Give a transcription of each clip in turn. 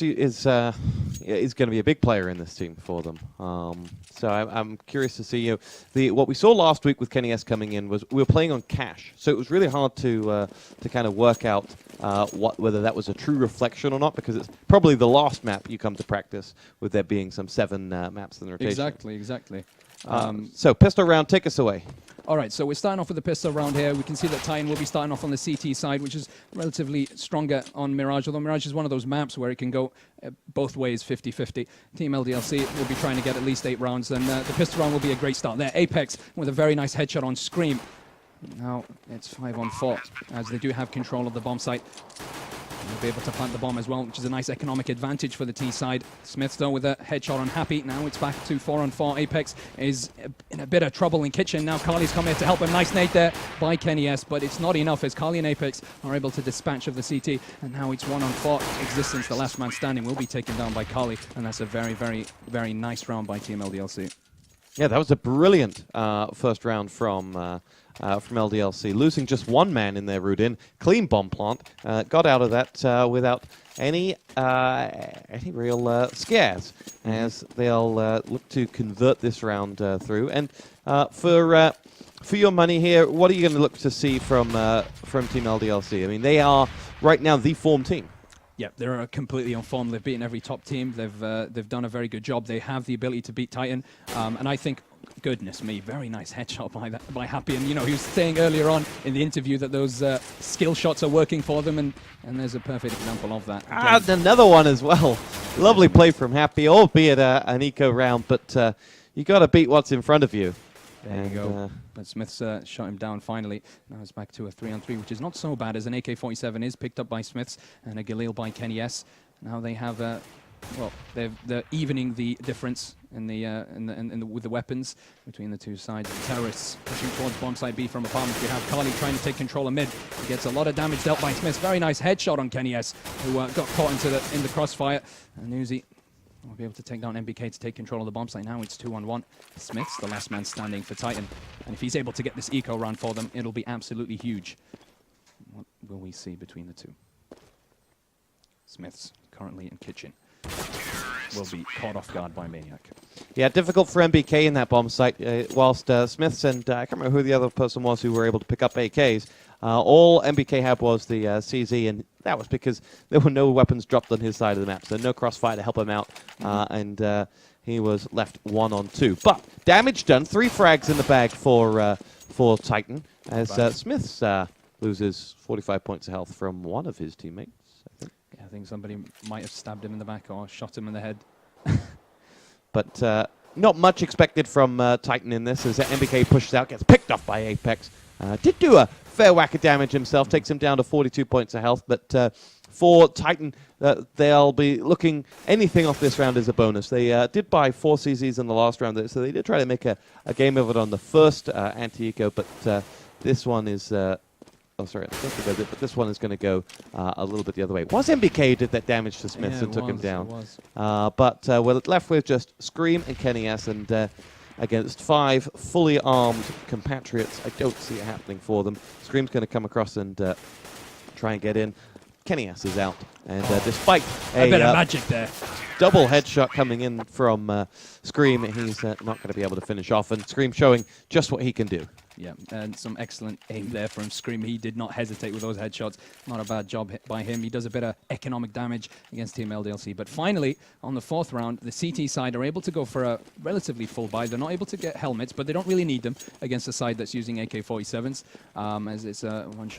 is going to be a big player in this team for them. So I'm curious to see. What we saw last week with Kenny S coming in was we were playing on cash, so it was really hard to kind of work out whether that was a true reflection or not, because it's probably the last map you come to practice with there being some 7 maps in the rotation. Exactly. So pistol round, take us away. All right, so we're starting off with the pistol round here. We can see that Titan will be starting off on the CT side, which is relatively stronger on Mirage, although Mirage is one of those maps where it can go both ways, 50-50. Team LDLC will be trying to get at least 8 rounds, and the pistol round will be a great start there. Apex with a very nice headshot on Scream. Now it's 5-on-4, as they do have control of the bomb site. They'll be able to plant the bomb as well, which is a nice economic advantage for the T side. Smith, though, with a headshot on Happy. Now it's back to 4-on-4. Apex is in a bit of trouble in Kitchen. Now Carly's come here to help him. Nice nade there by Kenny S, but it's not enough as Carly and Apex are able to dispatch of the CT. And now it's 1-on-4. Existence, the last man standing, will be taken down by Carly. And that's a very, very, very nice round by Team LDLC. Yeah, that was a brilliant first round from LDLC, losing just 1 man in their route in. Clean bomb plant, got out of that without any real scares, as they'll look to convert this round through. And for your money here, what are you going to look to see from Team LDLC? I mean, they are right now the form team. Yeah, they're completely on form. They've beaten every top team. They've done a very good job. They have the ability to beat Titan, and I think, goodness me, very nice headshot by Happy. And he was saying earlier on in the interview that those skill shots are working for them, and there's a perfect example of that. Another one as well. Lovely play from Happy, albeit an eco round, but you got to beat what's in front of you. There you go. But Smith's shot him down finally. Now it's back to a 3-on-3, which is not so bad, as an AK-47 is picked up by Smiths and a Galil by Kenny S. Now they have, they're evening the difference with the weapons between the two sides. The terrorists pushing towards bomb site B from apartments. We have Carly trying to take control of mid. He gets a lot of damage dealt by Smiths. Very nice headshot on Kenny S, who got caught in the crossfire. And Uzi will be able to take down MBK to take control of the bomb site. Now it's 2-on-1. Smith's the last man standing for Titan. And if he's able to get this eco round for them, it'll be absolutely huge. What will we see between the two? Smith's currently in Kitchen. Will be caught off guard by Maniac. Yeah, difficult for MBK in that bomb site, whilst Smiths and I can't remember who the other person was who were able to pick up AKs. All MBK had was the CZ, and that was because there were no weapons dropped on his side of the map, so no crossfire to help him out, and he was left 1-on-2. But damage done, 3 frags in the bag for Titan, as Smiths loses 45 points of health from one of his teammates. I think somebody might have stabbed him in the back or shot him in the head. But not much expected from Titan in this, as MBK pushes out, gets picked off by Apex. Did do a fair whack of damage himself, takes him down to 42 points of health. But for Titan, they'll be looking anything off this round as a bonus. They did buy 4 CZs in the last round, so they did try to make a game of it on the first anti-eco, but this one is... Oh, sorry, but this one is going to go a little bit the other way. It was MBK who did that damage to Smith and took him down. But we're left with just Scream and Kenny S, and against 5 fully armed compatriots, I don't see it happening for them. Scream's going to come across and try and get in. Kenny S is out, and despite a bit of magic there, double headshot coming in from Scream, he's not going to be able to finish off, and Scream showing just what he can do. Yeah, and some excellent aim there from Scream. He did not hesitate with those headshots. Not a bad job by him. He does a bit of economic damage against Team LDLC. But finally, on the 4th round, the CT side are able to go for a relatively full buy. They're not able to get helmets, but they don't really need them against a side that's using AK-47s, as it's a one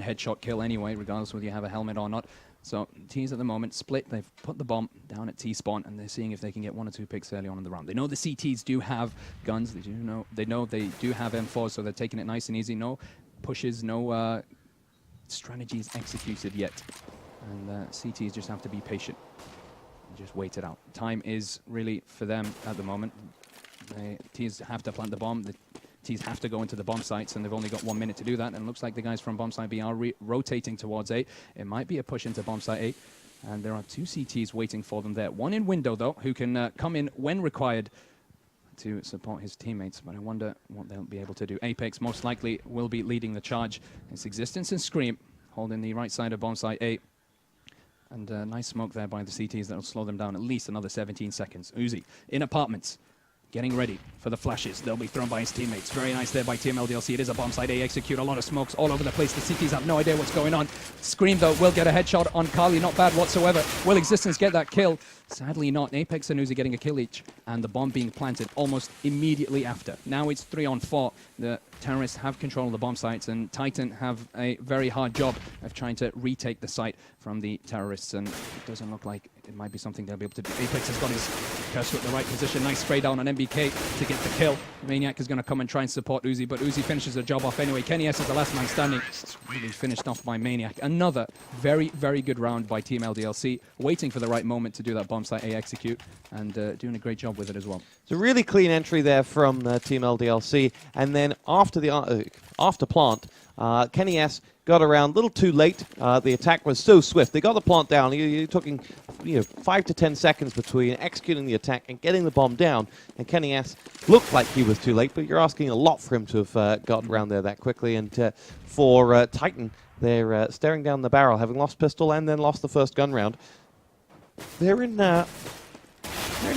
headshot kill anyway, regardless whether you have a helmet or not. So T's at the moment split. They've put the bomb down at T spawn, and they're seeing if they can get 1 or 2 picks early on in the round. They know the CTs do have guns. They know they do have M4s, so they're taking it nice and easy. No pushes, no strategies executed yet, and CTs just have to be patient and just wait it out. Time is really for them at the moment. T's have to plant the bomb. The T's have to go into the bomb sites, and they've only got 1 minute to do that. And it looks like the guys from bomb site B are rotating towards A. It might be a push into bomb site A, and there are 2 CTs waiting for them there. 1 in window, though, who can come in when required to support his teammates, but I wonder what they'll be able to do. Apex most likely will be leading the charge. It's Existence and Scream holding the right side of bomb site A. And nice smoke there by the CTs that'll slow them down at least another 17 seconds. Uzi in apartments, getting ready for the flashes. They'll be thrown by his teammates. Very nice there by Team LDLC. It is a bomb site. They execute a lot of smokes all over the place. The CTs have no idea what's going on. Scream, though, will get a headshot on Kali. Not bad whatsoever. Will Existence get that kill? Sadly not. Apex and Uzi getting a kill each, and the bomb being planted almost immediately after. Now it's 3-on-4. The terrorists have control of the bomb sites, and Titan have a very hard job of trying to retake the site from the terrorists, and it doesn't look like it might be something they'll be able to do. Apex has got his cursor at the right position. Nice spray down on MBK to get the kill. Maniac is going to come and try and support Uzi, but Uzi finishes the job off anyway. Kenny S is the last man standing. Really finished off by Maniac. Another very, very good round by Team LDLC, waiting for the right moment to do that bomb site A execute, and doing a great job with it as well. It's a really clean entry there from Team LDLC, and then after the after plant, Kenny S got around a little too late. The attack was so swift. They got the plant down. You're talking 5 to 10 seconds between executing the attack and getting the bomb down, and Kenny S looked like he was too late, but you're asking a lot for him to have got around there that quickly. And for Titan, they're staring down the barrel, having lost pistol and then lost the first gun round. They're in a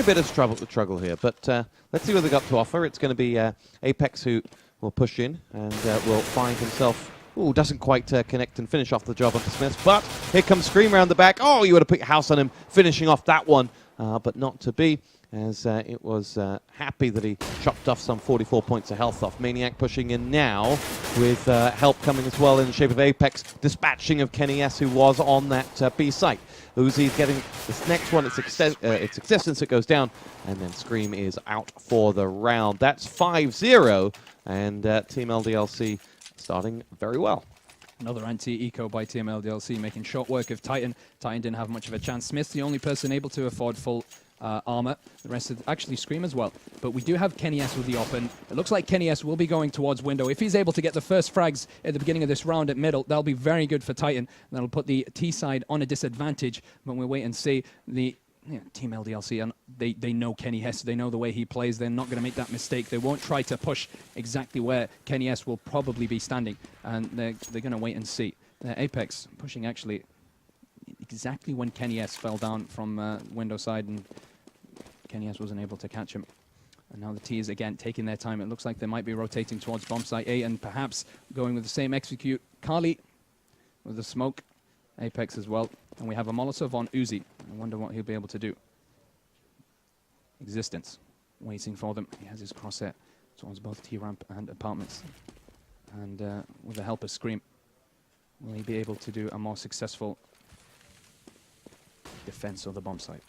bit of struggle here, but let's see what they got to offer. It's going to be Apex who will push in and will find himself. Ooh, doesn't quite connect and finish off the job onto Smith, but here comes Scream around the back. Oh, you would have put your house on him, finishing off that one, but not to be, as it was happy that he chopped off some 44 points of health off. Maniac pushing in now with help coming as well in the shape of Apex, dispatching of Kenny S, who was on that B site. Uzi's getting this next one, its Existence, it goes down, and then Scream is out for the round. That's 5-0, and Team LDLC starting very well. Another anti-eco by Team LDLC, making short work of Titan. Titan didn't have much of a chance. Smith's the only person able to afford full armor. The rest of actually Scream as well. But we do have Kenny S with the open. It looks like Kenny S will be going towards window. If he's able to get the first frags at the beginning of this round at middle, that'll be very good for Titan. That'll put the T side on a disadvantage. But we'll wait and see. The Team LDLC, and they know Kenny S. They know the way he plays. They're not going to make that mistake. They won't try to push exactly where Kenny S will probably be standing, and they're going to wait and see. Apex pushing actually exactly when Kenny S fell down from window side, and Kenny S wasn't able to catch him. And now the T is again taking their time. It looks like they might be rotating towards bomb site A and perhaps going with the same execute. Kali with the smoke. Apex as well. And we have a Molotov on Uzi. I wonder what he'll be able to do. Existence. Waiting for them. He has his crosshair towards both T-ramp and apartments. And with the help of Scream, will he be able to do a more successful defense of the bomb site?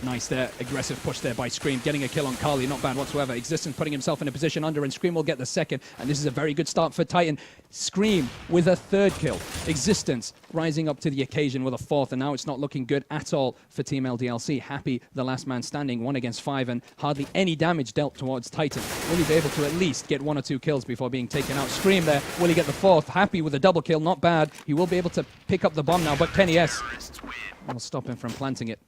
Nice there, aggressive push there by Scream, getting a kill on Kali, not bad whatsoever. Existence putting himself in a position under, and Scream will get the second, and this is a very good start for Titan. Scream with a third kill. Existence rising up to the occasion with a fourth, and now it's not looking good at all for Team LDLC. Happy, the last man standing, 1 against 5, and hardly any damage dealt towards Titan. Will he be able to at least get 1 or 2 kills before being taken out? Scream there, will he get the fourth? Happy with a double kill, not bad. He will be able to pick up the bomb now, but Kenny S will stop him from planting it.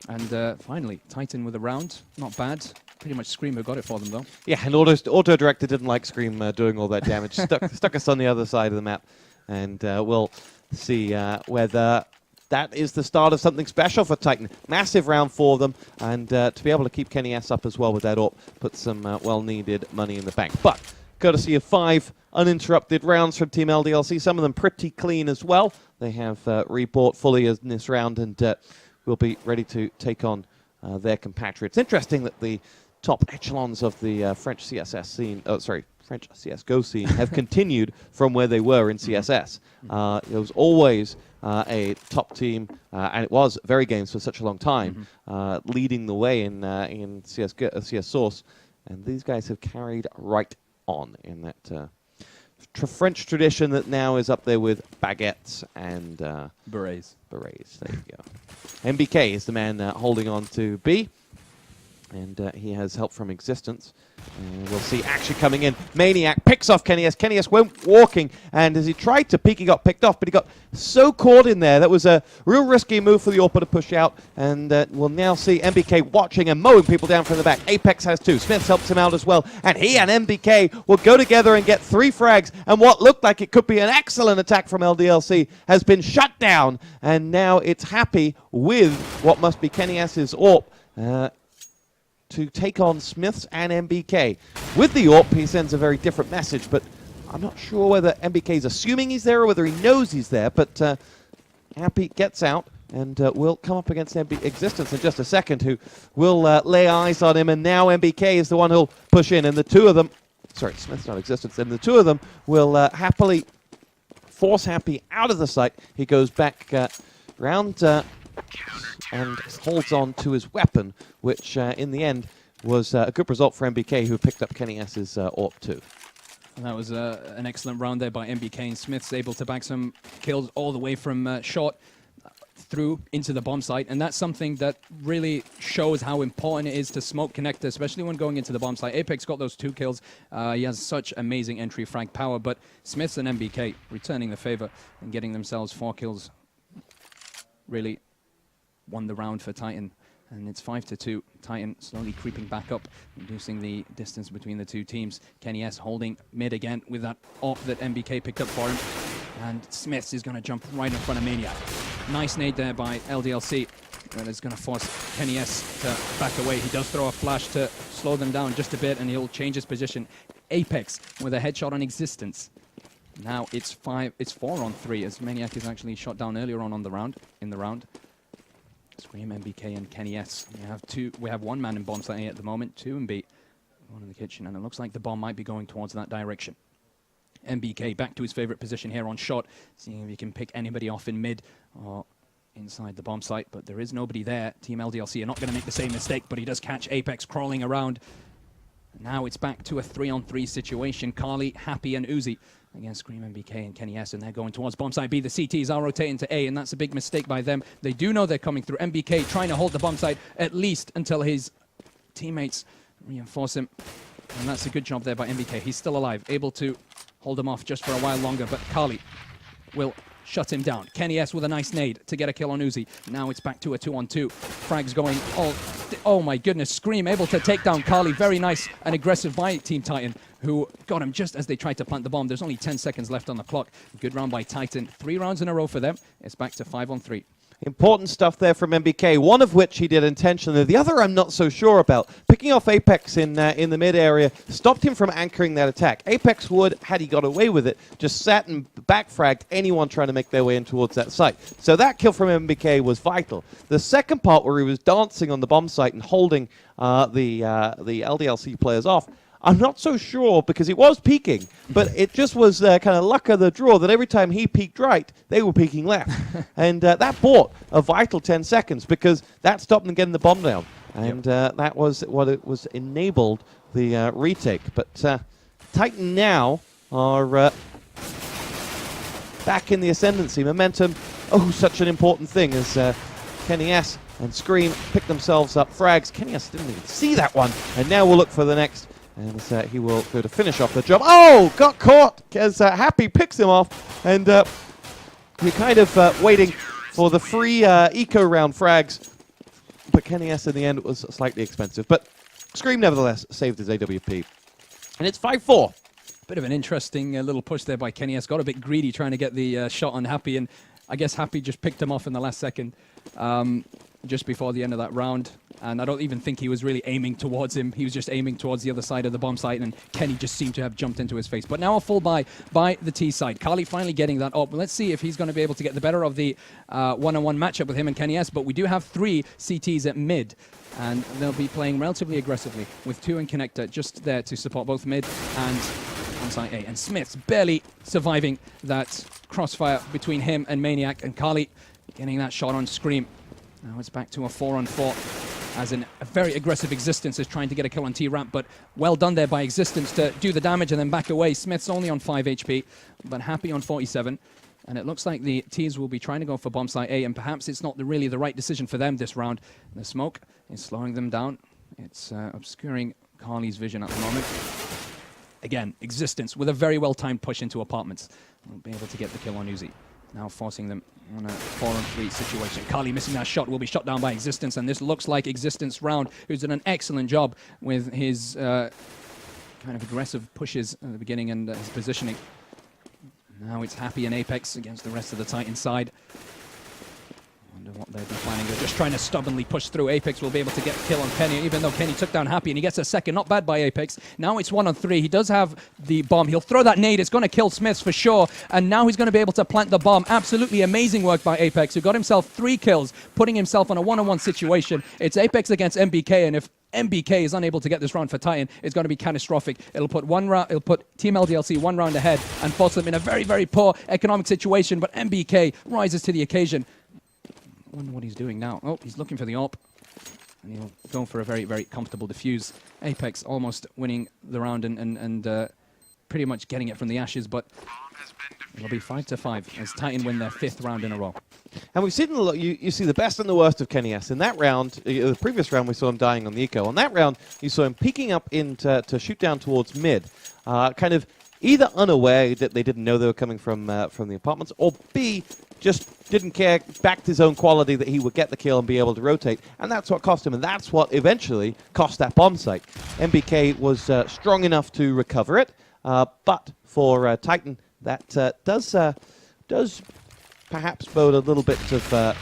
And finally, Titan with a round. Not bad. Pretty much Scream who got it for them, though. Yeah, and Auto-Director didn't like Scream doing all that damage. Stuck us on the other side of the map. And we'll see whether that is the start of something special for Titan. Massive round for them. And to be able to keep Kenny S up as well with that AWP, put some well-needed money in the bank. But courtesy of 5 uninterrupted rounds from Team LDLC, some of them pretty clean as well. They have rebought fully in this round, and will be ready to take on their compatriots. Interesting that the top echelons of the French CSS scene, French CSGO scene, have continued from where they were in CSS. It was always a top team, and it was very games for such a long time, leading the way in CS Source, and these guys have carried right on in that French tradition that now is up there with baguettes and berets. There you go. MBK is the man holding on to B. And he has help from Existence. We'll see action coming in. Maniac picks off Kenny S. Kenny S went walking, and as he tried to peek, he got picked off, but he got so caught in there. That was a real risky move for the AWP to push out, and we'll now see MBK watching and mowing people down from the back. Apex has 2. Smith helps him out as well, and he and MBK will go together and get 3 frags, and what looked like it could be an excellent attack from LDLC has been shut down, and now it's Happy with what must be Kenny S's AWP. To take on Smiths and MBK. With the AWP, he sends a very different message, but I'm not sure whether MBK's assuming he's there or whether he knows he's there, but Happy gets out and will come up against Existence in just a second, who will lay eyes on him, and now MBK is the one who'll push in, and the two of them, sorry, Smith's not Existence, and the two of them will happily force Happy out of the site. He goes back round and holds on to his weapon, which in the end was a good result for MBK, who picked up Kenny S's AWP too. And that was an excellent round there by MBK, and Smith's able to bag some kills all the way from short through into the bomb site, and that's something that really shows how important it is to smoke connector, especially when going into the bomb site. Apex got those 2 kills. He has such amazing entry frag power, but Smiths and MBK returning the favor and getting themselves 4 kills really won the round for Titan, and it's 5-2. Titan slowly creeping back up, reducing the distance between the 2 teams. Kenny S holding mid again with that AWP that MBK picked up for him, and Smiths is going to jump right in front of Maniac. Nice nade there by LDLC, that is going to force Kenny S to back away. He does throw a flash to slow them down just a bit, and he'll change his position. Apex with a headshot on Existence. Now it's 4-on-3, as Maniac is actually shot down earlier on the round. Scream, MBK, and Kenny S. We have 1 man in bomb site A at the moment, 2 in B, 1 in the kitchen, and it looks like the bomb might be going towards that direction. MBK back to his favorite position here on shot, seeing if he can pick anybody off in mid or inside the bomb site, but there is nobody there. Team LDLC are not going to make the same mistake, but he does catch Apex crawling around. Now it's back to a 3-on-3 situation. Carly, Happy, and Uzi against Scream, MBK, and Kenny S, and they're going towards bomb site B. The CTs are rotating to A, and that's a big mistake by them. They do know they're coming through. MBK trying to hold the bomb site at least until his teammates reinforce him, and that's a good job there by MBK. He's still alive, able to hold him off just for a while longer, but Carly will shut him down. Kenny S with a nice nade to get a kill on Uzi. Now it's back to a 2-on-2. Frags going all... Oh my goodness, Scream able to take down Carly. Very nice and aggressive by Team Titan, who got him just as they tried to plant the bomb. There's only 10 seconds left on the clock. Good round by Titan. 3 rounds in a row for them. It's back to 5-on-3. Important stuff there from MBK, one of which he did intentionally. The other I'm not so sure about. Picking off Apex in the mid area stopped him from anchoring that attack. Apex would, had he got away with it, just sat and backfragged anyone trying to make their way in towards that site. So that kill from MBK was vital. The second part, where he was dancing on the bomb site and holding the LDLC players off, I'm not so sure, because he was peeking, but it just was kind of luck of the draw that every time he peeked right, they were peeking left. And that bought a vital 10 seconds, because that stopped them getting the bomb down. And that was what it was enabled the retake. But Titan now are back in the ascendancy. Momentum, such an important thing, as Kenny S and Scream pick themselves up frags. Kenny S didn't even see that one, and now we'll look for the next. And he will go to finish off the job. Oh, got caught as Happy picks him off. And we're kind of waiting for the free eco round frags. But Kenny S in the end was slightly expensive. But Scream nevertheless saved his AWP. And it's 5-4. Bit of an interesting little push there by Kenny S. Got a bit greedy trying to get the shot on Happy. And I guess Happy just picked him off in the last second. Just before the end of that round. And I don't even think he was really aiming towards him. He was just aiming towards the other side of the bomb site, and Kenny just seemed to have jumped into his face. But now a full buy by the T side. Carly finally getting that up. Let's see if he's going to be able to get the better of the one-on-one matchup with him and Kenny S. But we do have 3 CTs at mid, and they'll be playing relatively aggressively with 2 in connector just there to support both mid and on site A. And Smith's barely surviving that crossfire between him and Maniac, and Carly getting that shot on Scream. Now it's back to a 4-on-4, as a very aggressive Existence is trying to get a kill on T-Ramp, but well done there by Existence to do the damage and then back away. Smith's only on 5 HP, but Happy on 47. And it looks like the T's will be trying to go for bomb site A, and perhaps it's not really the right decision for them this round. The smoke is slowing them down. It's obscuring Carly's vision at the moment. Again, Existence with a very well-timed push into apartments. Will be able to get the kill on Uzi. Now forcing them on a 4-on-3 situation. Carly missing that shot, will be shot down by Existence, and this looks like Existence round, who's done an excellent job with his kind of aggressive pushes at the beginning and his positioning. Now it's Happy and Apex against the rest of the Titan side. Wonder what they've been planning. They're just trying to stubbornly push through. Apex will be able to get a kill on Kenny, even though Kenny took down Happy, and he gets a second. Not bad by Apex. Now it's 1-on-3. He does have the bomb. He'll throw that nade. It's going to kill Smiths for sure. And now he's going to be able to plant the bomb. Absolutely amazing work by Apex, who got himself 3 kills, putting himself on a 1-on-1 situation. It's Apex against MBK, and if MBK is unable to get this round for Titan, it's going to be catastrophic. It'll put Team LDLC 1 round ahead and force them in a very, very poor economic situation, but MBK rises to the occasion. I wonder what he's doing now. Oh, he's looking for the AWP. And he'll go for a very, very comfortable defuse. Apex almost winning the round and pretty much getting it from the ashes, but it'll be 5-5 as Titan win their 5th round in a row. And we've seen a lot. You see the best and the worst of Kenny S. In that round, the previous round, we saw him dying on the eco. On that round, you saw him peeking up to shoot down towards mid, kind of either unaware that they didn't know they were coming from the apartments, or B, just didn't care, backed his own quality that he would get the kill and be able to rotate. And that's what cost him, and that's what eventually cost that bomb site. MBK was strong enough to recover it, but for Titan, that does perhaps bode a little bit of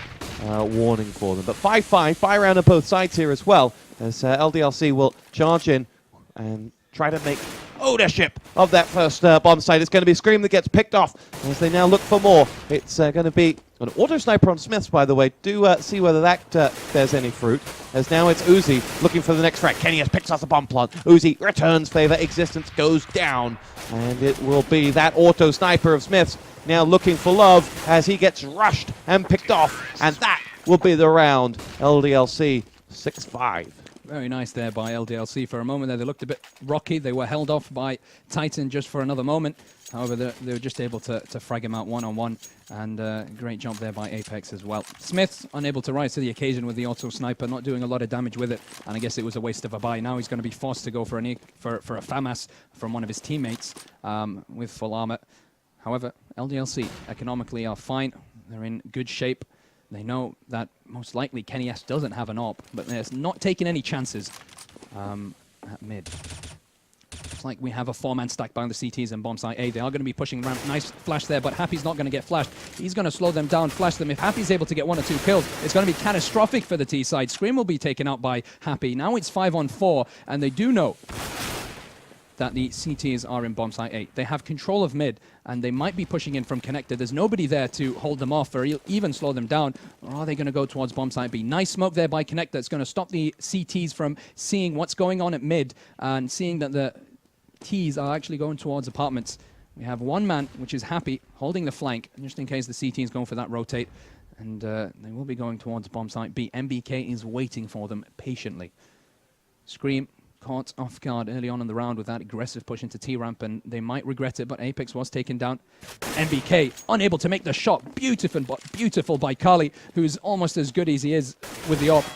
warning for them. But 5-5, buy round on both sides here as well, as LDLC will charge in and try to make ownership of that first bomb site. It's going to be Scream that gets picked off as they now look for more. It's going to be an auto sniper on Smiths, by the way. Do see whether that bears any fruit, as now it's Uzi looking for the next frag. Kenny has picks off the bomb plant. Uzi returns favor. Existence goes down, and it will be that auto sniper of Smiths now looking for love as he gets rushed and picked off, and that will be the round. LDLC 6-5. Very nice there by LDLC. For a moment there, they looked a bit rocky. They were held off by Titan just for another moment. However, they were just able to frag him out 1-on-1, and great jump there by Apex as well. Smith unable to rise to the occasion with the auto sniper, not doing a lot of damage with it, and I guess it was a waste of a buy. Now he's going to be forced to go for a FAMAS from one of his teammates with full armor. However, LDLC economically are fine. They're in good shape. They know that most likely Kenny S doesn't have an AWP, but they're not taking any chances at mid. Looks like we have a 4-man stack behind the CTs and bomb site A. They are going to be pushing around. Nice flash there, but Happy's not going to get flashed. He's going to slow them down, flash them. If Happy's able to get 1 or 2 kills, it's going to be catastrophic for the T side. Scream will be taken out by Happy. Now it's 5-on-4, and they do know that the CTs are in bomb site 8. They have control of mid, and they might be pushing in from connector. There's nobody there to hold them off or even slow them down. Or are they going to go towards bomb site B? Nice smoke there by connector. It's going to stop the CTs from seeing what's going on at mid and seeing that the Ts are actually going towards apartments. We have 1 man, which is Happy, holding the flank, just in case the CT is going for that rotate. And they will be going towards bomb site B. MBK is waiting for them patiently. Scream caught off guard early on in the round with that aggressive push into T-ramp, and they might regret it, but Apex was taken down. MBK unable to make the shot. Beautiful by Kali, who's almost as good as he is with the AWP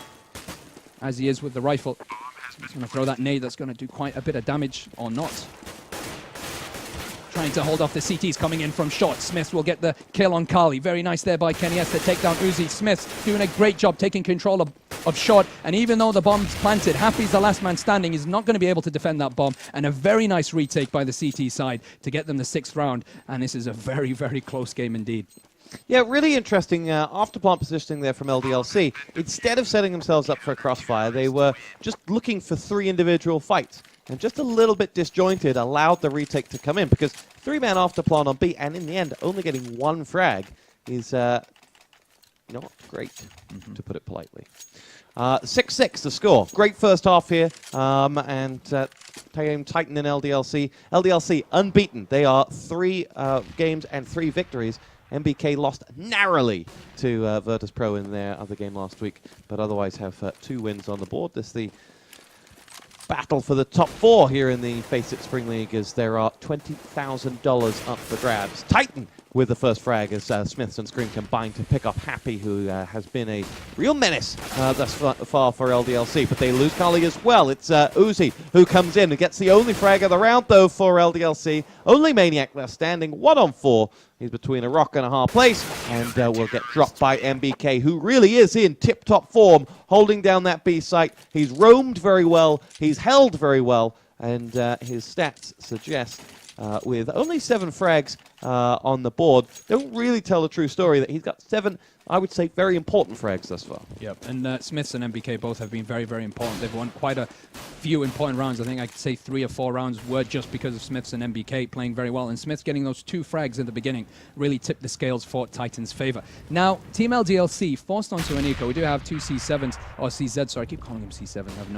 as he is with the rifle. He's going to throw that nade that's going to do quite a bit of damage, or not. Trying to hold off the CTs coming in from short. Smith will get the kill on Kali. Very nice there by Kenny S to take down Uzi. Smith doing a great job taking control of short. And even though the bomb's planted, Happy's the last man standing. He's not going to be able to defend that bomb. And a very nice retake by the CT side to get them the 6th round. And this is a very, very close game indeed. Yeah, really interesting after-plant positioning there from LDLC. Instead of setting themselves up for a crossfire, they were just looking for 3 individual fights. And just a little bit disjointed allowed the retake to come in, because 3-man after-plant on B, and in the end, only getting 1 frag is not great, to put it politely. 6-6 the score. Great first half here, and Titan and LDLC. LDLC unbeaten. They are 3 games and 3 victories. MBK lost narrowly to Virtus Pro in their other game last week, but otherwise have 2 wins on the board. This is the battle for the top 4 here in the FACEIT Spring League, as there are $20,000 up for grabs. Titan with the first frag as Smiths and Scream combine to pick off Happy, who has been a real menace thus far for LDLC. But they lose Carly as well. It's Uzi who comes in and gets the only frag of the round, though, for LDLC. Only Maniac left standing, 1-on-4. He's between a rock and a hard place, and will get dropped by MBK, who really is in tip-top form, holding down that B site. He's roamed very well, he's held very well, and his stats suggest, with only 7 frags on the board, don't really tell the true story that he's got 7, I would say, very important frags thus far. Yep, and Smiths and MBK both have been very, very important. They've won quite a few important rounds. I think I could say 3 or 4 rounds were just because of Smiths and MBK playing very well. And Smiths getting those 2 frags in the beginning really tipped the scales for Titan's favor. Now, Team LDLC forced onto an eco. We do have 2 C7s, or CZ, sorry, I keep calling him C7. I have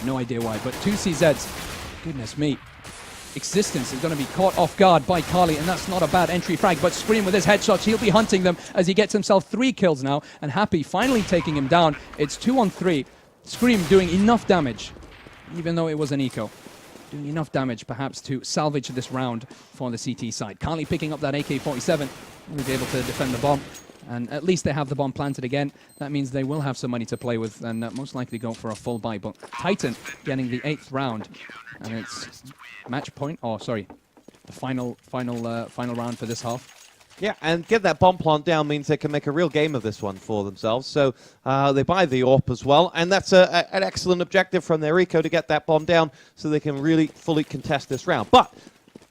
no idea why, but 2 CZs. Goodness me. Existence is going to be caught off guard by Carly, and that's not a bad entry frag, but Scream with his headshots, he'll be hunting them as he gets himself 3 kills now, and Happy finally taking him down. It's 2-on-3. Scream doing enough damage, even though it was an eco. Doing enough damage, perhaps, to salvage this round for the CT side. Carly picking up that AK-47, will be able to defend the bomb. And at least they have the bomb planted again. That means they will have some money to play with and most likely go for a full buy. But Titan getting the 8th round. And it's match point. Oh, sorry. The final round for this half. Yeah, and get that bomb plant down means they can make a real game of this one for themselves. So they buy the AWP as well. And that's an excellent objective from their eco to get that bomb down so they can really fully contest this round. But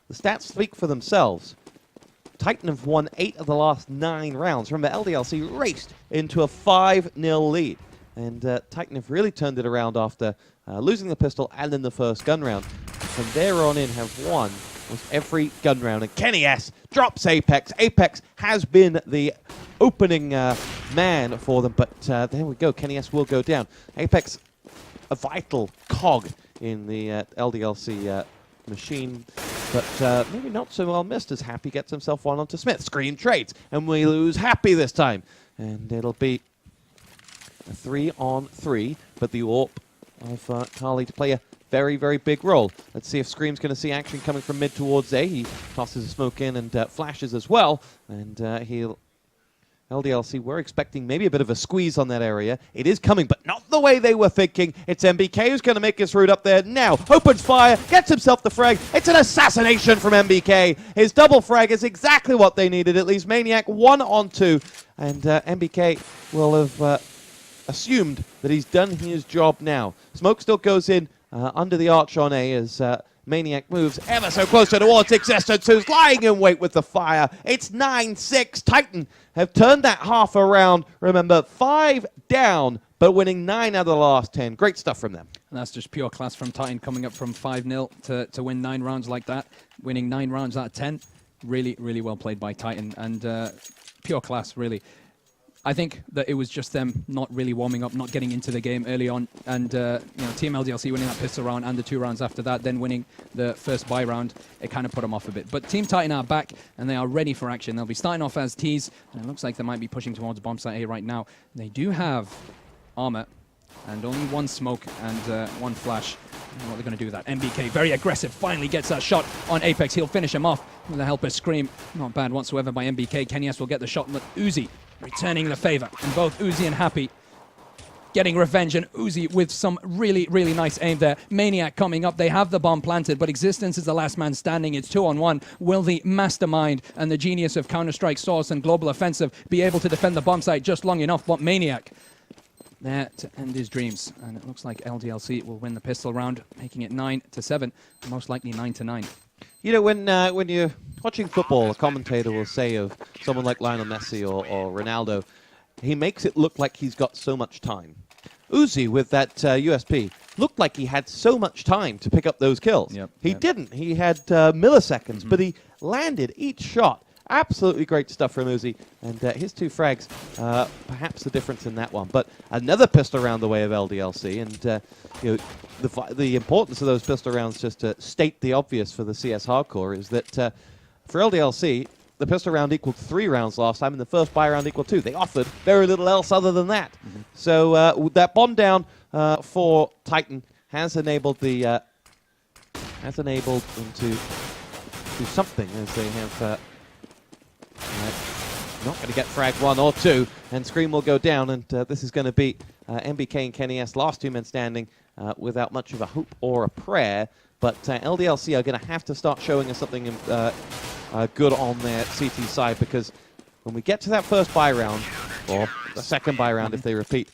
the stats speak for themselves. Titan have won 8 of the last 9 rounds. Remember, LDLC raced into a 5-0 lead. And Titan have really turned it around after losing the pistol and in the first gun round. From there on in have won almost every gun round. And Kenny S drops Apex. Apex has been the opening man for them. But there we go. Kenny S will go down. Apex, a vital cog in the LDLC machine. But maybe not so well missed as Happy gets himself one onto Smith. Scream trades, and we lose Happy this time. And it'll be a 3-on-3, but the AWP of Carly to play a very, very big role. Let's see if Scream's going to see action coming from mid towards A. He tosses a smoke in and flashes as well. And LDLC were expecting maybe a bit of a squeeze on that area. It is coming, but not the way they were thinking. It's MBK who's going to make his route up there now. Opens fire, gets himself the frag. It's an assassination from MBK. His double frag is exactly what they needed. At least Maniac 1-on-2. And MBK will have assumed that he's done his job now. Smoke still goes in under the arch on A as Maniac moves ever so closer towards Existence, who's lying in wait with the fire. It's 9-6. Titan have turned that half around. Remember, 5 down, but winning 9 out of the last 10. Great stuff from them. And that's just pure class from Titan, coming up from 5-0 to win 9 rounds like that. Winning 9 rounds out of 10. Really, really well played by Titan. And pure class, really. I think that it was just them not really warming up, not getting into the game early on, and Team LDLC winning that pistol round and the 2 rounds after that, then winning the first buy round, it kind of put them off a bit. But Team Titan are back, and they are ready for action. They'll be starting off as T's, and it looks like they might be pushing towards bomb site A right now. They do have armor, and only 1 smoke and 1 flash. I don't know what they're going to do with that. MBK, very aggressive, finally gets that shot on Apex. He'll finish him off with the help of Scream. Not bad whatsoever by MBK. Kenny S will get the shot, but Uzi returning the favor. And both Uzi and Happy getting revenge, and Uzi with some really, really nice aim there. Maniac coming up. They have the bomb planted, but Existence is the last man standing. It's 2-on-1. Will the mastermind and the genius of Counter-Strike Source and Global Offensive be able to defend the bomb site just long enough? But Maniac there to end his dreams. And it looks like LDLC will win the pistol round, making it 9-7, most likely 9-9. You know, when you're watching football, a commentator will say of someone like Lionel Messi or Ronaldo, he makes it look like he's got so much time. Uzi, with that USP, looked like he had so much time to pick up those kills. He didn't. He had milliseconds, but he landed each shot. Absolutely great stuff from Uzi. And his 2 frags, perhaps the difference in that one. But another pistol round the way of LDLC. And the importance of those pistol rounds, just to state the obvious for the CS Hardcore, is that for LDLC, the pistol round equaled 3 rounds last time, and the first buy round equaled 2. They offered very little else other than that. So that bomb down for Titan has enabled them to do something, as they have Not going to get frag 1 or 2, and Scream will go down, and this is going to be MBK and Kenny S, last 2 men standing without much of a hope or a prayer, but LDLC are going to have to start showing us something good on their CT side, because when we get to that first buy round, or the second buy round if they repeat,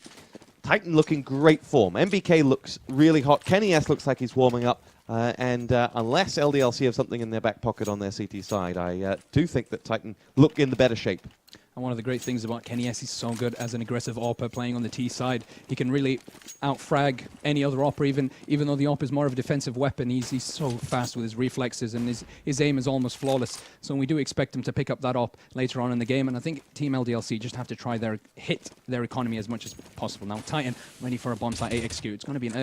Titan looking great form. MBK looks really hot. Kenny S looks like he's warming up. And unless LDLC have something in their back pocket on their CT side, I do think that Titan look in the better shape. And one of the great things about Kenny S, he's so good as an aggressive AWPer playing on the T side. He can really out-frag any other AWPer, even though the AWPer is more of a defensive weapon. He's so fast with his reflexes, and his aim is almost flawless. So we do expect him to pick up that AWP later on in the game. And I think Team LDLC just have to try hit their economy as much as possible. Now Titan ready for a bomb site 8 execute. It's going to be an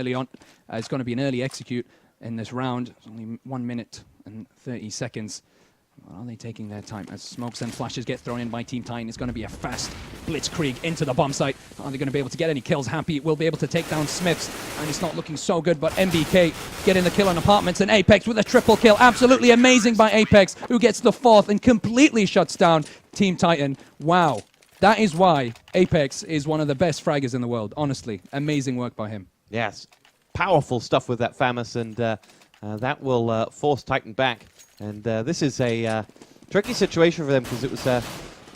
early execute in this round. It's only 1 minute and 30 seconds. Are they taking their time? As smokes and flashes get thrown in by Team Titan, it's going to be a fast blitzkrieg into the bomb site. Are they going to be able to get any kills? Happy will be able to take down Smiths, and it's not looking so good, but MBK getting the kill on Apartments, and Apex with a triple kill. Absolutely amazing by Apex, who gets the 4th and completely shuts down Team Titan. Wow. That is why Apex is one of the best fraggers in the world. Honestly, amazing work by him. Yes, powerful stuff with that FAMAS, and that will force Titan back. And this is a tricky situation for them, because it was a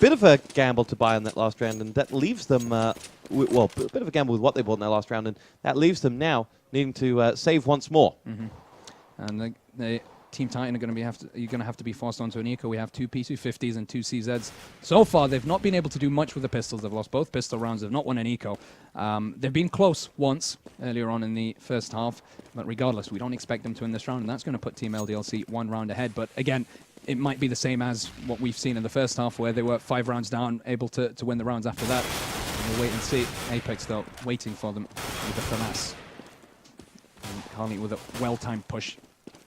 bit of a gamble to buy in that last round, and that leaves them, well, a bit of a gamble with what they bought in that last round, and that leaves them now needing to save once more. And the Team Titan are going to have to be forced onto an eco. We have 2 P250s and 2 CZs. So far, they've not been able to do much with the pistols. They've lost both pistol rounds. They've not won an eco. They've been close once earlier on in the first half, but regardless, we don't expect them to win this round, and that's going to put Team LDLC 1 round ahead. But again, it might be the same as what we've seen in the first half, where they were 5 rounds down, able to win the rounds after that. And we'll wait and see. Apex, though, waiting for them with the FAMAS. And Carly with a well-timed push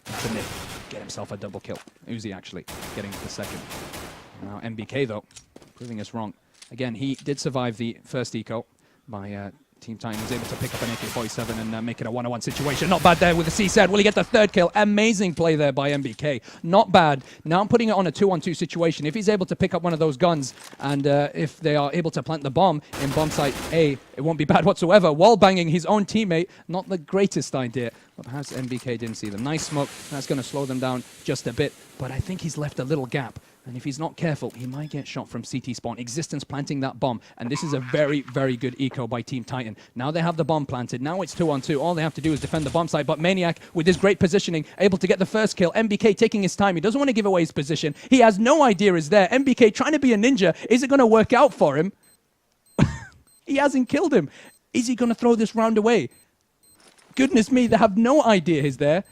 to Nick. Get himself a double kill. Uzi actually getting the 2nd. Now MBK, though, proving us wrong. Again, he did survive the first eco by Team Titan. He was able to pick up an AK-47 and make it a 1-on-1 situation. Not bad there with the CZ. Will he get the 3rd kill? Amazing play there by MBK. Not bad. Now I'm putting it on a 2-on-2 situation. If he's able to pick up one of those guns, and if they are able to plant the bomb in bomb site A, it won't be bad whatsoever. Wall banging his own teammate, not the greatest idea. But perhaps MBK didn't see them. Nice smoke. That's going to slow them down just a bit. But I think he's left a little gap. And if he's not careful, he might get shot from CT spawn. Existence planting that bomb. And this is a very, very good eco by Team Titan. Now they have the bomb planted. Now it's 2-on-2. All they have to do is defend the bomb site. But Maniac, with his great positioning, able to get the 1st kill. MBK taking his time. He doesn't want to give away his position. He has no idea he's there. MBK trying to be a ninja. Is it going to work out for him? He hasn't killed him. Is he going to throw this round away? Goodness me, they have no idea he's there.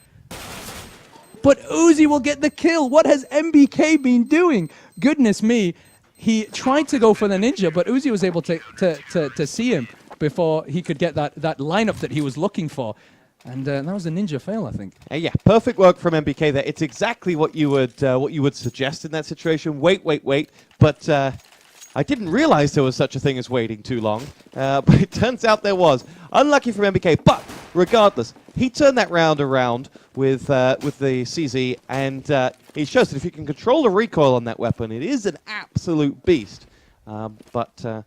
But Uzi will get the kill. What has MBK been doing? Goodness me. He tried to go for the ninja, but Uzi was able to see him before he could get that lineup that he was looking for. And that was a ninja fail, I think. Yeah, perfect work from MBK there. It's exactly what you would suggest in that situation. Wait. But I didn't realize there was such a thing as waiting too long. But it turns out there was. Unlucky from MBK, but regardless, he turned that round around with the CZ, and he shows that if you can control the recoil on that weapon, it is an absolute beast. But that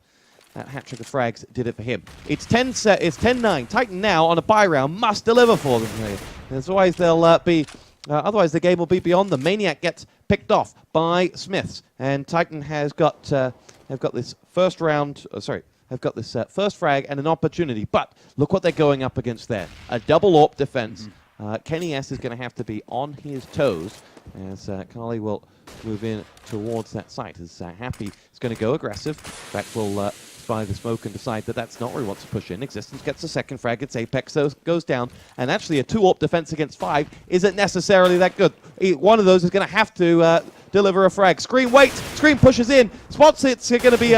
hat-trick of frags did it for him. It's 10-9. Titan now on a buy round must deliver for them here. Otherwise they'll be. Otherwise the game will be beyond them. Maniac gets picked off by Smiths, and Titan has got have got this first round. Have got this first frag and an opportunity. But look what they're going up against there. A double AWP defense. Kenny S is going to have to be on his toes as Carly will move in towards that site. As Happy is going to go aggressive. That will spy the smoke and decide that that's not where he wants to push in. Existence gets a 2nd frag. It's Apex, so goes down. And actually a 2 AWP defense against 5 isn't necessarily that good. One of those is going to have to deliver a frag. Scream waits. Scream pushes in. Spots it's going to be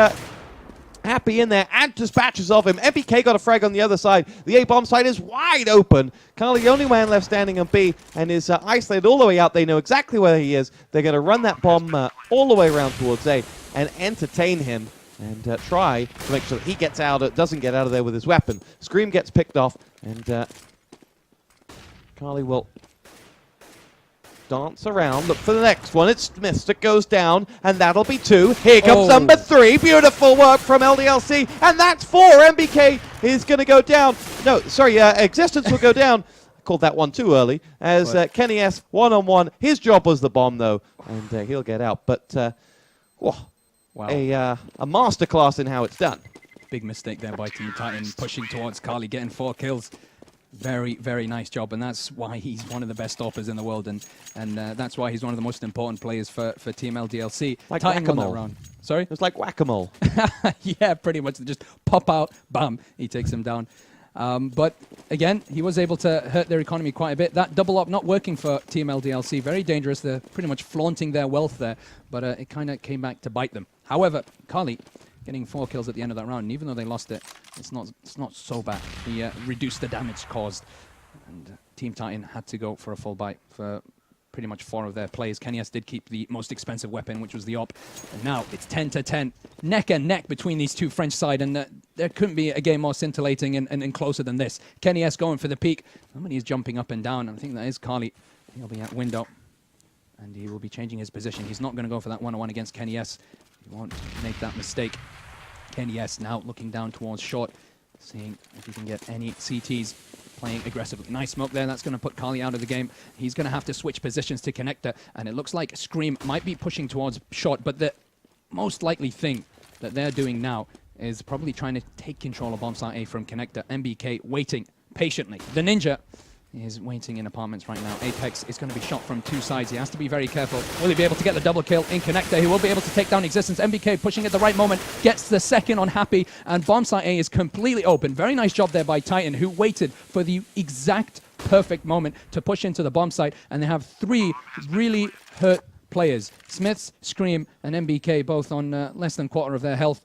Happy in there and dispatches of him. MBK got a frag on the other side. The A-bomb side is wide open. Carly, the only man left standing on B, and is isolated all the way out. They know exactly where he is. They're going to run that bomb all the way around towards A and entertain him and try to make sure that he gets out, doesn't get out of there with his weapon. Scream gets picked off, and Carly will dance around, look for the next one. It's Smiths that goes down, and that'll be 2. Here comes Oh. number 3. Beautiful work from LDLC, and that's 4. MBK is going to go down. No, sorry, Existence will go down. I called that one too early, as Kenny S, one-on-one. His job was the bomb, though, and he'll get out. But, wow. A masterclass in how it's done. Big mistake there by Team Titan, pushing towards Carly, getting 4 kills. Very, very nice job, and that's why he's one of the best stoppers in the world, and that's why he's one of the most important players for Team LDLC. Like Titan won that whack-a-mole. round. Sorry? It was like whack-a-mole. Yeah, pretty much. They just pop out, bam, he takes him down. But again, he was able to hurt their economy quite a bit. That double up not working for Team LDLC. Very dangerous. They're pretty much flaunting their wealth there, but it kind of came back to bite them. However, Carly getting 4 kills at the end of that round, and even though they lost it, it's not so bad. He reduced the damage caused, and Team Titan had to go for a full bite for pretty much 4 of their players. Kenny S did keep the most expensive weapon, which was the op, and now it's 10-10, neck and neck between these two French side, and there couldn't be a game more scintillating and closer than this. Kenny S going for the peak. Somebody is jumping up and down, and I think that is Carly. He'll be at window, and he will be changing his position. He's not going to go for that one-on-one against Kenny S. He won't make that mistake. Kenny S now looking down towards short, seeing if he can get any CTs, playing aggressively. Nice smoke there. That's going to put Carly out of the game. He's going to have to switch positions to connector, and it looks like Scream might be pushing towards short, but the most likely thing that they're doing now is probably trying to take control of bombsite A from connector. MBK waiting patiently. The Ninja is waiting in apartments right now. Apex is going to be shot from 2 sides. He has to be very careful. Will he be able to get the double kill in connector? He will be able to take down Existence. MBK pushing at the right moment, gets the second on Happy, and bombsite A is completely open. Very nice job there by Titan, who waited for the exact perfect moment to push into the bomb site, and they have 3 really hurt players. Smiths, Scream, and MBK both on less than quarter of their health.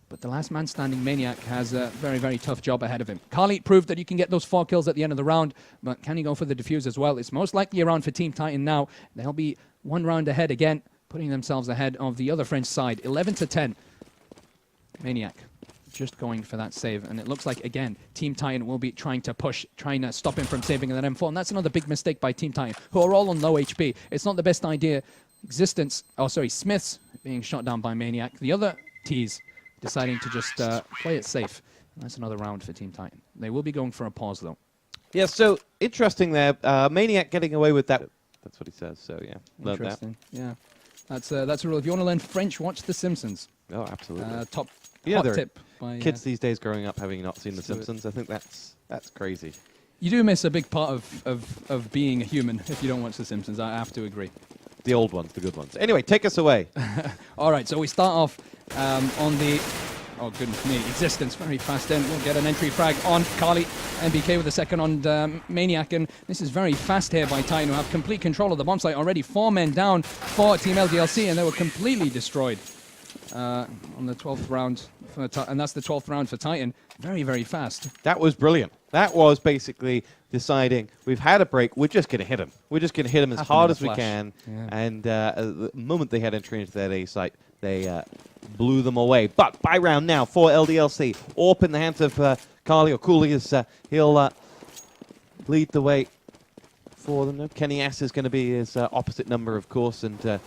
But the last man standing, Maniac, has a very, very tough job ahead of him. Carly proved that you can get those 4 kills at the end of the round, but can he go for the defuse as well? It's most likely a round for Team Titan now. They'll be 1 round ahead again, putting themselves ahead of the other French side. 11-10. Maniac just going for that save, and it looks like, again, Team Titan will be trying to push, trying to stop him from saving that M4, and that's another big mistake by Team Titan, who are all on low HP. It's not the best idea. Smiths being shot down by Maniac. The other T's deciding to just play it safe. And that's another round for Team Titan. They will be going for a pause, though. Yeah, so interesting there. Maniac getting away with that. That's what he says, so yeah. Learned that. Interesting, yeah. That's a rule. If you want to learn French, watch The Simpsons. Oh, absolutely. Top Yeah, hot there are tip. By, kids these days growing up having not seen The Simpsons. I think that's crazy. You do miss a big part of being a human if you don't watch The Simpsons. I have to agree. The old ones, the good ones. Anyway, take us away. All right, so we start off on the... Oh, goodness me. Existence very fast in. We'll get an entry frag on Carly. MBK with a second on Maniac. And this is very fast here by Titan, who have complete control of the bomb site already. 4 men down for Team LDLC, and they were completely destroyed on the 12th round. And that's the 12th round for Titan. Very, very fast. That was brilliant. That was basically deciding we've had a break. We're just going to hit him. We're just going to hit him as hard as we can. Yeah. And the moment they had entry into that A site, they blew them away. But by round now for LDLC, AWP in the hands of Carly, or Cooley, is he'll lead the way for them. No? Kenny S is going to be his opposite number, of course, and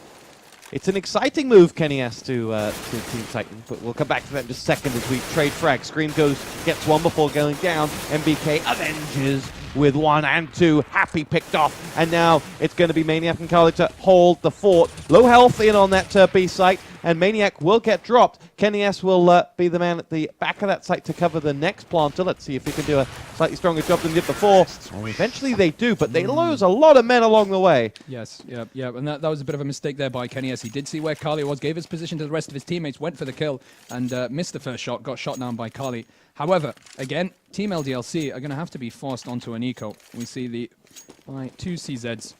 it's an exciting move, Kenny S, to Team Titan, but we'll come back to that in just a second as we trade frag. Scream gets 1 before going down. MBK avenges with 1 and 2. Happy picked off, and now it's going to be Maniac and Carly to hold the fort. Low health in on that B site, and Maniac will get dropped. Kenny S will be the man at the back of that site to cover the next planter. Let's see if he can do a slightly stronger job than he did before. And eventually they do, but they lose a lot of men along the way. Yes, yeah, and that was a bit of a mistake there by Kenny S. He did see where Carly was, gave his position to the rest of his teammates, went for the kill, and missed the first shot, got shot down by Carly. However, again, Team LDLC are going to have to be forced onto an eco. We see the 2 CZs.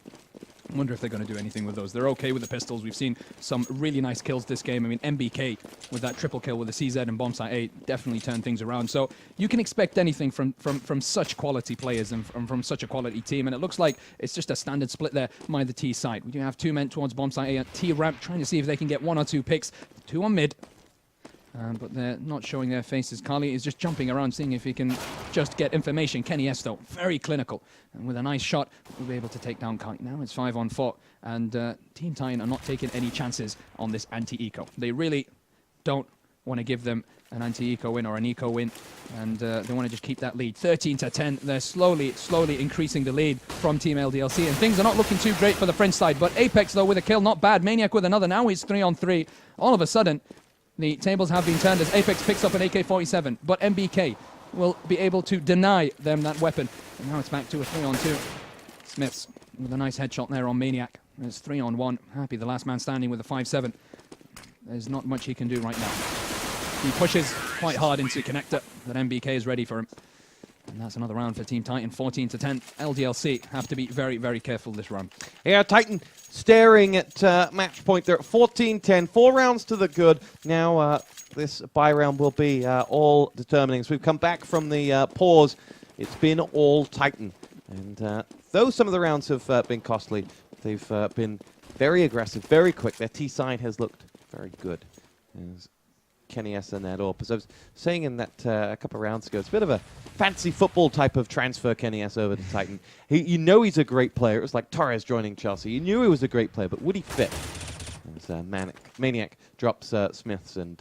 I wonder if they're going to do anything with those. They're okay with the pistols. We've seen some really nice kills this game. I mean, MBK with that triple kill with the CZ and bombsite A definitely turned things around. So you can expect anything from such quality players and from such a quality team. And it looks like it's just a standard split there by the T side. We do have 2 men towards bombsite A at T ramp, trying to see if they can get 1 or 2 picks. 2 on mid. but they're not showing their faces. Carly is just jumping around, seeing if he can just get information. Kenny S, though, very clinical. And with a nice shot, we'll be able to take down Carly. Now it's 5-on-4. And Team Titan are not taking any chances on this anti-eco. They really don't want to give them an anti-eco win or an eco win. And they want to just keep that lead. 13-10. They're slowly increasing the lead from Team LDLC. And things are not looking too great for the French side. But Apex, though, with a kill, not bad. Maniac with another. Now he's 3-on-3. All of a sudden, the tables have been turned as Apex picks up an AK-47, but MBK will be able to deny them that weapon. And now it's back to a 3-on-2. Smiths with a nice headshot there on Maniac. It's 3-on-1. Happy the last man standing with a 5-7. There's not much he can do right now. He pushes quite hard into connector, but MBK is ready for him. And that's another round for Team Titan, 14-10. LDLC have to be very, very careful this round. Yeah, Titan staring at match point. They're at 14-10, 4 rounds to the good. Now this bye round will be all determining. So we've come back from the pause. It's been all Titan. And though some of the rounds have been costly, they've been very aggressive, very quick. Their T side has looked very good. As Kenny S and that AWP. As I was saying in that a couple of rounds ago, it's a bit of a fancy football type of transfer, Kenny S over to Titan. You know he's a great player. It was like Torres joining Chelsea. You knew he was a great player, but would he fit? As Maniac drops Smiths, and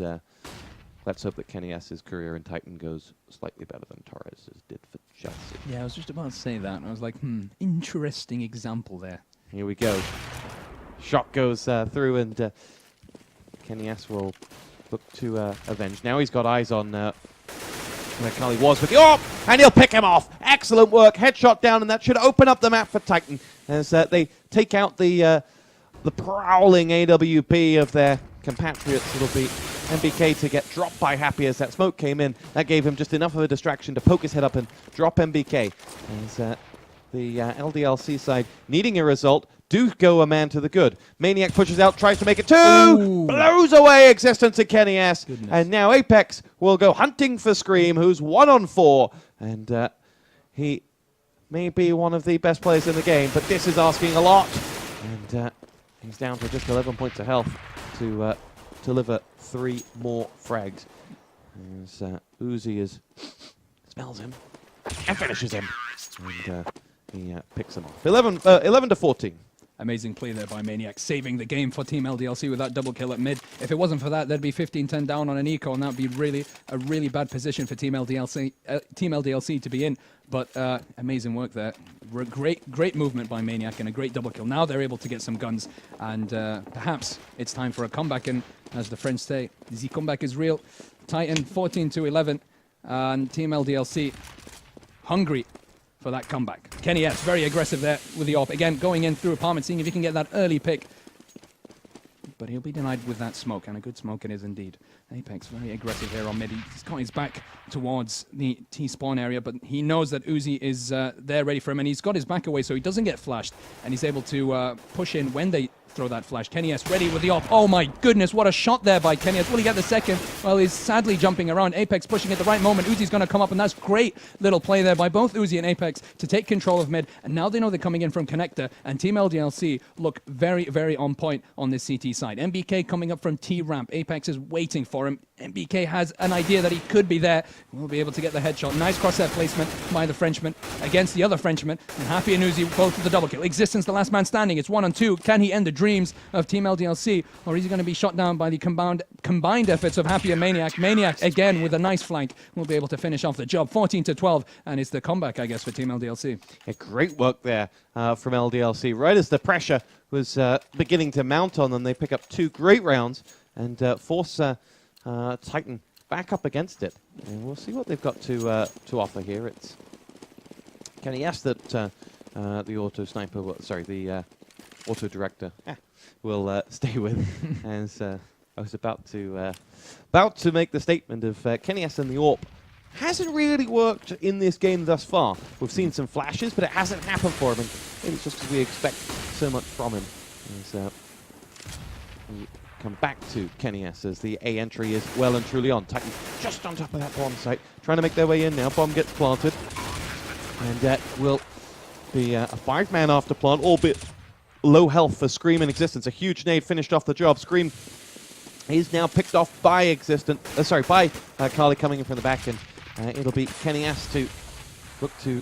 let's hope that Kenny S's career in Titan goes slightly better than Torres's did for Chelsea. Yeah, I was just about to say that. I was like, interesting example there. Here we go. Shot goes through, and Kenny S will look to avenge. Now he's got eyes on where Carly was with the AWP, and he'll pick him off. Excellent work. Headshot down, and that should open up the map for Titan as they take out the prowling AWP of their compatriots. It'll be MBK to get dropped by Happy as that smoke came in. That gave him just enough of a distraction to poke his head up and drop MBK. As the LDLC side needing a result, do go a man to the good. Maniac pushes out, tries to make it 2, Ooh. blows away existence of Kenny S. Goodness. And now Apex will go hunting for Scream, who's 1-on-4. And he may be one of the best players in the game, but this is asking a lot. And he's down to just 11 points of health to deliver 3 more frags. As Uzi smells him and finishes him. And he picks him off. 11-14. Amazing play there by Maniac, saving the game for Team LDLC with that double kill at mid. If it wasn't for that, they'd be 15-10 down on an eco, and that would be a really bad position for Team LDLC to be in. But amazing work there. Great movement by Maniac and a great double kill. Now they're able to get some guns, and perhaps it's time for a comeback. And as the French say, the comeback is real. Titan 14-11, and Team LDLC hungry for that comeback. Kenny S, very aggressive there with the AWP. Again, going in through apartment, seeing if he can get that early pick. But he'll be denied with that smoke, and a good smoke it is indeed. Apex very aggressive here on mid. He's got his back towards the T-spawn area, but he knows that Uzi is there ready for him, and he's got his back away so he doesn't get flashed, and he's able to push in when they throw that flash. Kenny S ready with the AWP. Oh my goodness, what a shot there by Kenny S. Will he get the second? Well, he's sadly jumping around. Apex pushing at the right moment. Uzi's going to come up, and that's great little play there by both Uzi and Apex to take control of mid. And now they know they're coming in from connector, and Team LDLC look very, very on point on this CT side. MBK coming up from T-ramp. Apex is waiting for him. MBK has an idea that he could be there. We'll be able to get the headshot. Nice crosshair placement by the Frenchman against the other Frenchman. And Happy and Uzi both with the double kill. Existence, the last man standing. It's 1-on-2. Can he end the dreams of Team LDLC? Or is he going to be shot down by the combined efforts of Happy and Maniac? Maniac, again, with a nice flank, will be able to finish off the job. 14-12. And it's the comeback, I guess, for Team LDLC. Yeah, great work there from LDLC. Right as the pressure was beginning to mount on them, they pick up 2 great rounds and force Titan back up against it. And we'll see what they've got to offer here. It's Kenny S that the auto sniper, the auto director will stay with. As I was about to make the statement of Kenny S and the AWP hasn't really worked in this game thus far. We've seen some flashes, but it hasn't happened for him. And maybe it's just because we expect so much from him. As we come back to Kenny S as the A entry is well and truly on. Titan just on top of that bomb site, trying to make their way in now. Bomb gets planted. And will be a 5-man after plant, albeit low health for Scream in existence. A huge nade finished off the job. Scream He's now picked off by by Carly coming in from the back, and it'll be Kenny S to look to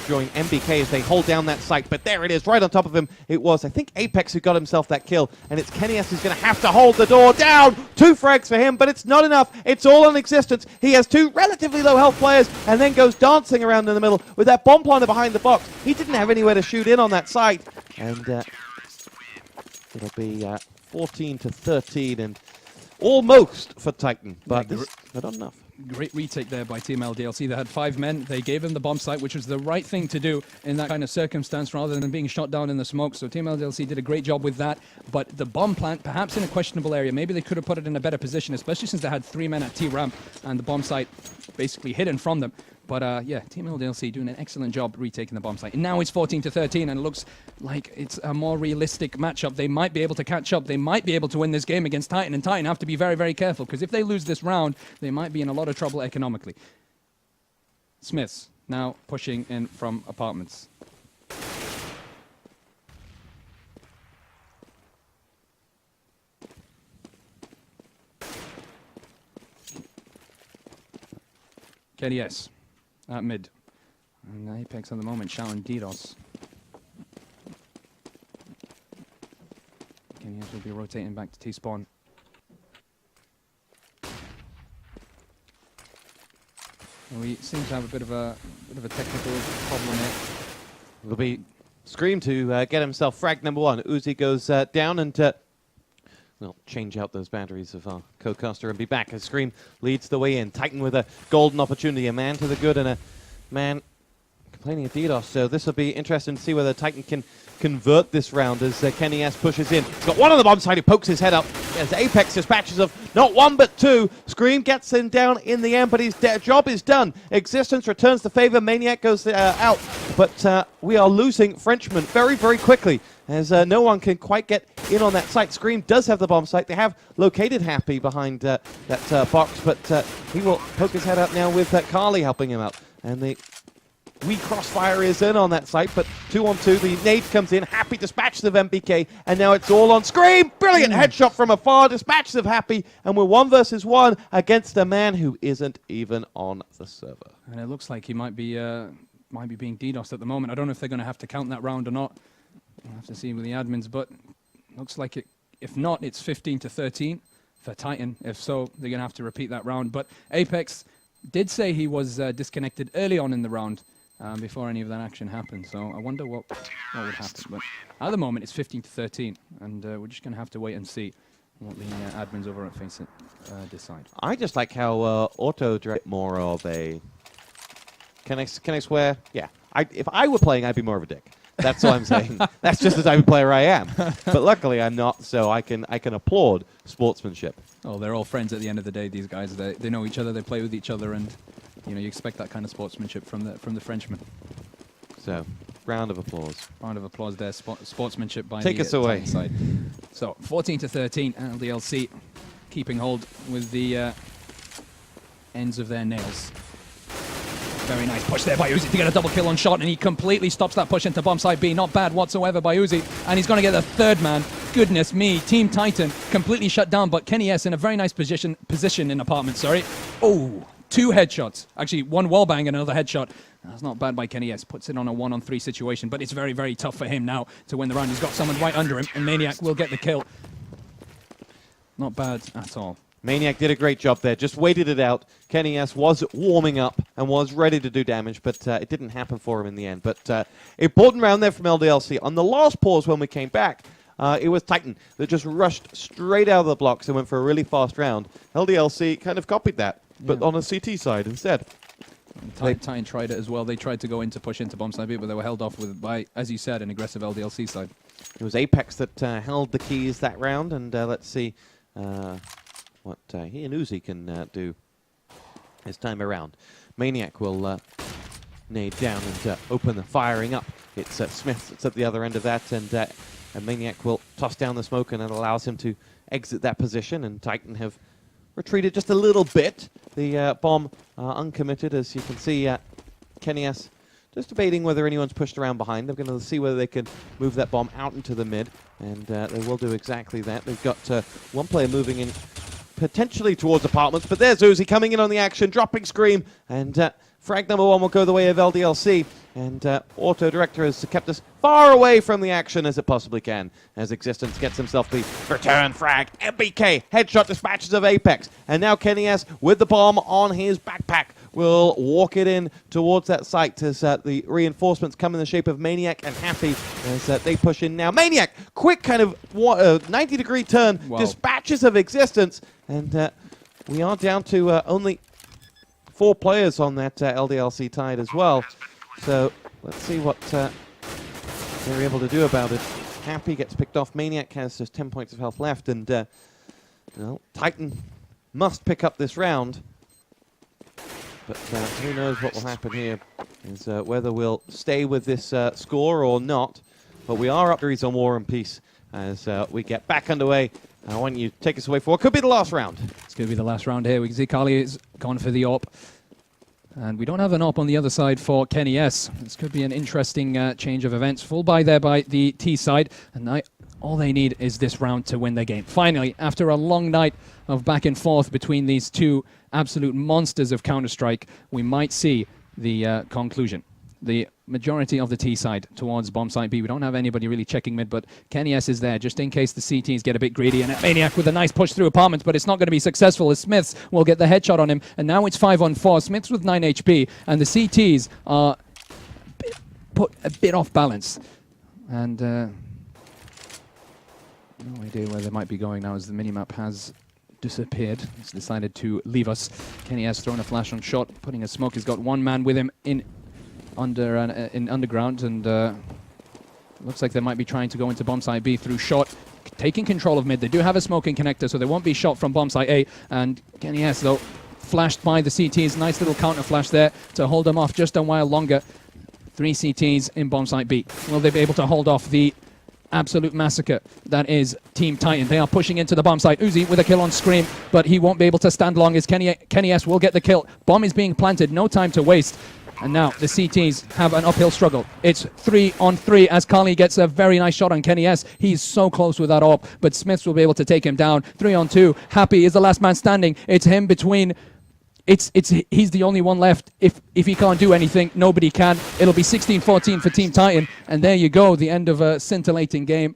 join MBK as they hold down that site. But there it is, right on top of him. It was, I think, Apex who got himself that kill, and it's Kenny S who's going to have to hold the door down. 2 frags for him, but it's not enough. It's all on existence. He has 2 relatively low health players, and then goes dancing around in the middle with that bomb planter behind the box. He didn't have anywhere to shoot in on that site, and it'll be 14-13, and almost for Titan, but this is not enough. Great retake there by Team LDLC. They had 5 men. They gave him the bomb site, which was the right thing to do in that kind of circumstance rather than being shot down in the smoke. So Team LDLC did a great job with that. But the bomb plant, perhaps in a questionable area. Maybe they could have put it in a better position, especially since they had 3 men at T-ramp and the bomb site basically hidden from them. But yeah, Team LDLC doing an excellent job retaking the bomb site. And now it's 14-13, and it looks like it's a more realistic matchup. They might be able to catch up. They might be able to win this game against Titan, and Titan have to be very, very careful, because if they lose this round, they might be in a lot of trouble economically. Smiths now pushing in from apartments. Kenny S. At mid. And Apex at the moment shouting DDoS. Kenny S will be rotating back to T-spawn. We seem to have a bit of a technical problem here. It'll be Scream to get himself frag number 1. Uzi goes down and we'll change out those batteries of our co-caster and be back as Scream leads the way in. Titan with a golden opportunity, a man to the good and a man complaining of DDoS. So this will be interesting to see whether Titan can convert this round as Kenny S pushes in. He's got 1 on the bomb side, he pokes his head up as Apex dispatches of not 1 but 2. Scream gets him down in the end, but his job is done. Existence returns the favor, Maniac goes out, but we are losing Frenchman very, very quickly as no one can quite get in on that site. Scream does have the bomb site. They have located Happy behind that box, but he will poke his head out now with Carly helping him out. And the crossfire is in on that site, but 2-on-2, the nade comes in. Happy dispatches of MBK, and now it's all on Scream. Brilliant headshot from afar, dispatches of Happy, and we're 1 versus 1 against a man who isn't even on the server. And it looks like he might be being DDoSed at the moment. I don't know if they're going to have to count that round or not. We'll have to see with the admins, but looks like it. If not, it's 15-13 for Titan. If so, they're going to have to repeat that round. But Apex did say he was disconnected early on in the round before any of that action happened. So I wonder what would happen. But at the moment, it's 15-13, and we're just going to have to wait and see what the admins over at FACEIT decide. I just like how auto direct more of a. Can I swear? Yeah. If I were playing, I'd be more of a dick. That's what I'm saying. That's just the type of player I am. But luckily, I'm not, so I can applaud sportsmanship. Oh, they're all friends at the end of the day. These guys, they know each other, they play with each other, and you expect that kind of sportsmanship from the Frenchmen. So, round of applause. Round of applause there. Sportsmanship by Take the us away. Titan side. So 14-13, LDLC keeping hold with the ends of their nails. Very nice push there by Uzi to get a double kill on shot, and he completely stops that push into bomb site B. Not bad whatsoever by Uzi, and he's going to get the 3rd man. Goodness me, Team Titan completely shut down, but Kenny S in a very nice position in apartment, sorry. Oh, 2 headshots. Actually, 1 wallbang and another headshot. That's not bad by Kenny S. Puts it on a 1-on-3 situation, but it's very, very tough for him now to win the round. He's got someone right under him, and Maniac will get the kill. Not bad at all. Maniac did a great job there, just waited it out. Kenny S was warming up and was ready to do damage, but it didn't happen for him in the end. But important round there from LDLC. On the last pause when we came back, it was Titan that just rushed straight out of the blocks and went for a really fast round. LDLC kind of copied that, but on a CT side instead. Titan tried it as well. They tried to go in to push into bomb side B, but they were held off by, as you said, an aggressive LDLC side. It was Apex that held the keys that round, and let's see what he and Uzi can do this time around. Maniac will nade down and open the firing up. It's Smith that's at the other end of that, and Maniac will toss down the smoke, and it allows him to exit that position, and Titan have retreated just a little bit. The bomb uncommitted, as you can see. Kenny S just debating whether anyone's pushed around behind. They're going to see whether they can move that bomb out into the mid, and they will do exactly that. They've got 1 player moving in potentially towards apartments, but there's Uzi coming in on the action, dropping Scream, and frag number 1 will go the way of LDLC, and Auto Director has kept us far away from the action as it possibly can, as Existence gets himself the return frag. MBK headshot dispatches of Apex, and now Kenny S with the bomb on his backpack will walk it in towards that site as the reinforcements come in the shape of Maniac and Happy as they push in now. Maniac, quick kind of 90-degree turn, wow. Dispatches of Existence, and we are down to only 4 players on that LDLC tide as well. So let's see what they're able to do about it. Happy gets picked off. Maniac has just 10 points of health left, and well, Titan must pick up this round. But who knows what will happen here, is whether we'll stay with this score or not. But we are up to on War and Peace as we get back underway. I want you to take us away for what could be the last round. It's going to be the last round here. We can see Kali has gone for the AWP. And we don't have an AWP on the other side for Kenny S. This could be an interesting change of events. Full buy there by the T side. And now all they need is this round to win their game. Finally, after a long night of back and forth between these two absolute monsters of Counter-Strike, we might see the conclusion. The majority of the T side towards bomb site B. We don't have anybody really checking mid, but Kenny S is there just in case the CTs get a bit greedy. And Maniac with a nice push through apartments, but it's not going to be successful as Smiths will get the headshot on him. And now it's 5-on-4. Smiths with 9 HP, and the CTs are put a bit off balance. And no idea where they might be going now as the minimap has disappeared. He's decided to leave us. Kenny S thrown a flash on shot, putting a smoke. He's got 1 man with him in underground, and looks like they might be trying to go into bomb site B through shot, taking control of mid. They do have a smoking connector, so they won't be shot from bomb site A. And Kenny S, though, flashed by the CTs. Nice little counter flash there to hold them off just a while longer. 3 CTs in bomb site B. Will they be able to hold off the absolute massacre that is Team Titan? They are pushing into the bomb site. Uzi with a kill on Scream, but he won't be able to stand long as Kenny S will get the kill. Bomb is being planted, no time to waste. And now the CTs have an uphill struggle. It's 3-on-3 as Kali gets a very nice shot on Kenny S. He's so close with that AWP, but Smiths will be able to take him down. 3-on-2. Happy is the last man standing. It's him between... He's the only one left. If he can't do anything, nobody can. It'll be 16-14 for Team Titan. And there you go, the end of a scintillating game.